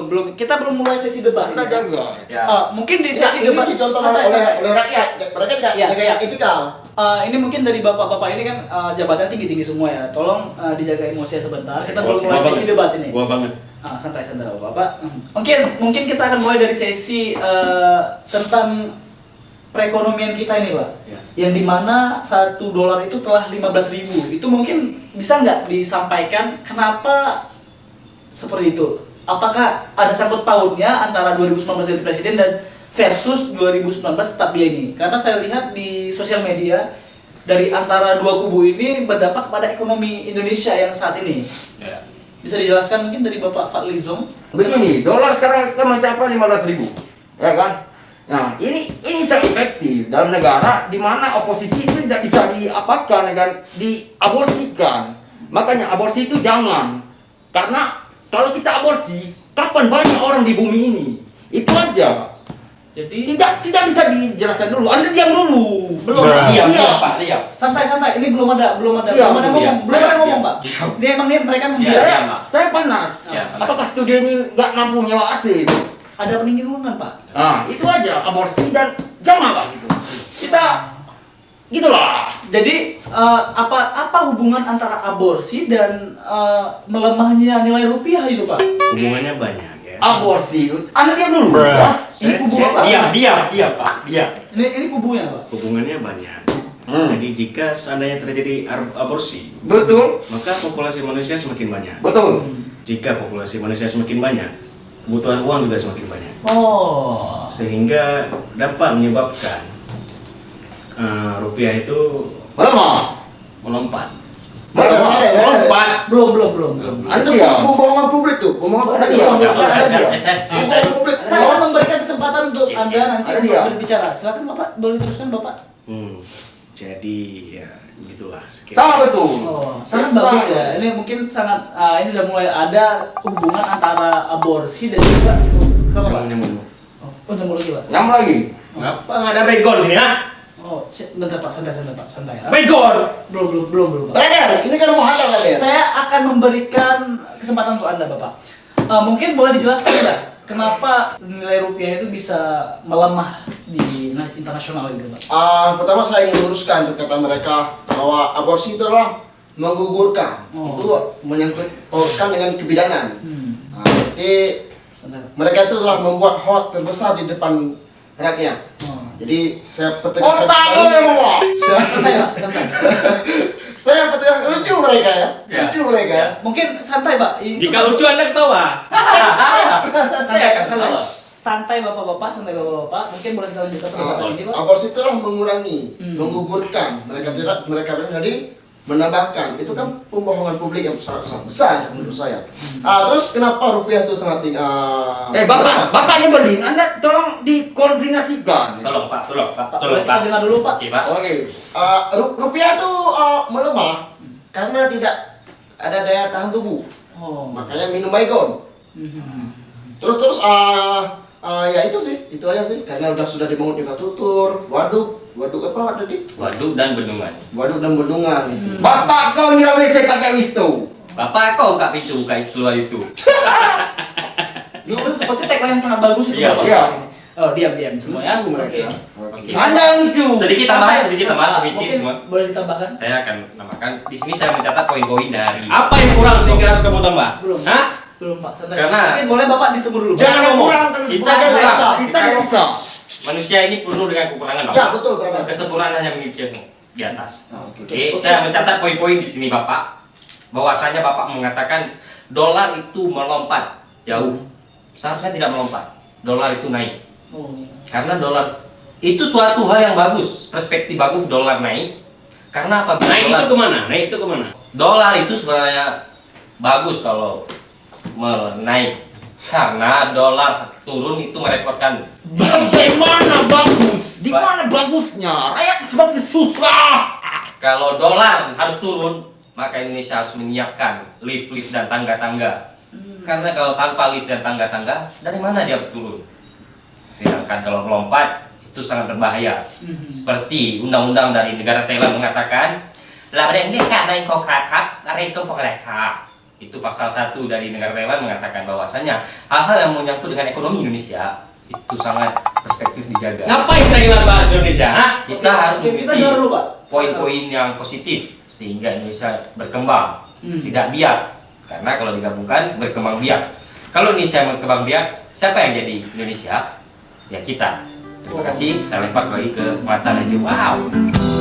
belum. Kita belum mulai sesi debat. Anda jaga. Ya. Mungkin di sesi ini debat dicontoh santai. oleh rakyat. Mereka nggak jaga etika. Ini mungkin dari bapak-bapak ini kan jabatan tinggi-tinggi semua ya. Tolong dijaga emosi sebentar. Kita belum mulai sesi debat ini. Gua banget. Santai-santai bapak. Mungkin kita akan mulai dari sesi tentang perekonomian kita ini, Pak. Ya. Yang dimana $1 itu telah 15.000. Itu mungkin bisa nggak disampaikan kenapa seperti itu? Apakah ada sangkut pautnya antara 2019 jadi presiden dan versus 2019 tetap dia ini? Karena saya lihat di sosial media dari antara dua kubu ini berdampak kepada ekonomi Indonesia yang saat ini. Ya. Bisa dijelaskan mungkin dari Bapak Fadlizon? Begini, dolar sekarang kita mencapai 15.000, ya kan? Nah, ini sangat efektif dalam negara di mana oposisi itu tidak bisa diapakan, kan? Diaborsikan. Makanya aborsi itu jangan. Karena kalau kita aborsi, kapan banyak orang di bumi ini? Itu aja. Jadi Tidak bisa dijelaskan dulu. Anda diam dulu. belum. Diam, Iya. Pak, diam. Santai-santai. Ini belum ada Iya, ngomong, Pak. Dia mereka membiarkan. Saya panas. Ya. Apakah studio ini nggak mampu nyewa AC itu? Ada pendingin ruangan, Pak. Itu aja aborsi dan janganlah gitu. Kita gitulah. Jadi apa hubungan antara aborsi dan melemahnya nilai rupiah itu, Pak? Hubungannya banyak ya. Aborsi. Anda diam dulu. Ya? Ini kubu apa? Diam, Pak. Diam. Ini kubunya, Pak. Hubungannya banyak. Jadi jika seandainya terjadi aborsi, Betul. maka populasi manusia semakin banyak. Betul. Jika populasi manusia semakin banyak, kebutuhan uang juga semakin banyak. Oh. Sehingga dapat menyebabkan rupiah itu Melemah. melompat. Melompat. Belum. Itu Iya. pembohongan publik tuh. Pembohongan publik. Iya. Pembohongan publik. Saya akan memberikan kesempatan untuk Anda nanti Ada dia. berbicara. Silakan Bapak, boleh teruskan Bapak. Jadi ya begitulah. Sekian. Sama betul. Sangat bagus ya. Ini mungkin sangat ini udah mulai ada hubungan antara aborsi dan juga kenapa, Pak? Nyambung. Nyambung lagi, Pak. Nyambung lagi. Ngapa nggak ada begor sini, ha? Bentar Pak, santai Pak, santai. Begor. Belum Pak. Brother, ini kan mau hadal kan ya? Saya akan memberikan kesempatan untuk Anda, Bapak. Mungkin boleh dijelaskan nggak kenapa nilai rupiah itu bisa melemah di internasional gitu, Pak? Pertama saya ingin luruskan perkataan mereka bahwa aborsi itu adalah menggugurkan. Itu menyangkut pautkan dengan kebidanan. Jadi Santai, Pak. mereka itu telah membuat hoax terbesar di depan rakyat. Jadi saya Otak petegaskan lo kembali. yang mau. Santai, Pak, santai. Saya petegaskan lucu mereka ya. Lucu mereka. Mungkin santai, Pak. Jika lucu Anda ketawa. Saya akan santai Bapak-bapak, Mungkin boleh kita lanjutkan perdebatan ini, Pak. Aborsi itu adalah mengurangi, menggugurkan. Mereka tadi menambahkan. Itu kan pembohongan publik yang sangat besar menurut saya. Terus kenapa rupiah itu sangat tinggi? Bapaknya Berlin, Anda tolong dikoordinasikan. Tolong Pak. Boleh kita dengar dulu, Pak. Oke, Pak. Oke. Rupiah itu melemah karena tidak ada daya tahan tubuh. Makanya minum baygon. Terus ya itu aja sih. Karena sudah dibangun infrastruktur, waduk apa ada di? Waduk dan bendungan. Waduk dan bendungan. Bapak kau ngira WC pakai wisto. Bapak kau kak itu itu. Itu seperti tagline yang sangat bagus itu, Iya, Pak. Iya. Oh, diam semua ya. Lucu mereka. Oke. Anda yang lucu. Sedikit tambahan visi Mungkin semua. boleh ditambahkan? Saya akan tambahkan. Di sini saya mencatat poin-poin dari. Apa yang kurang sehingga harus kamu tambah? Belum. Hah? Belum, Pak. Santai. Karena- Mungkin boleh Bapak ditunggu dulu. Jangan ngomong. Kita Kita bisa. manusia ini penuh dengan kekurangan, Pak. Ya betul, brother. Kesempurnaan hanya memiliki yang di atas. Oke. Oke, saya mencatat poin-poin di sini, Bapak. Bahwasanya Bapak mengatakan dolar itu melompat jauh. Seharusnya tidak melompat. Dolar itu naik. Karena dolar itu suatu hal yang bagus, perspektif bagus dolar naik. Karena apa? Naik itu kemana? Naik itu kemana? Dolar itu sebenarnya bagus kalau naik. Karena dolar turun itu merepotkan. Bagaimana bagus? Di mana bagusnya? Rakyat semakin susah. Kalau dolar harus turun, maka Indonesia harus menyiapkan lift dan tangga-tangga. Karena kalau tanpa lift dan tangga-tangga, dari mana dia turun? Sedangkan kalau melompat, itu sangat berbahaya. Seperti undang-undang dari negara Thailand mengatakan, "La bereng dia kak naik kokrakak, lari ke kokrakak." Itu pasal 1 dari negara Thailand mengatakan bahwasannya hal-hal yang menyangkut dengan ekonomi Indonesia itu sangat perspektif dijaga. Ngapain Thailand bahas Indonesia? Hah? Kita harus Kita mengikuti dengar dulu, Pak. poin-poin yang positif sehingga Indonesia berkembang, tidak biak. Karena kalau digabungkan berkembang biak. Kalau Indonesia berkembang biak, siapa yang jadi Indonesia? Ya kita. Terima kasih. Saya lempar lagi ke mata Najib. Wow.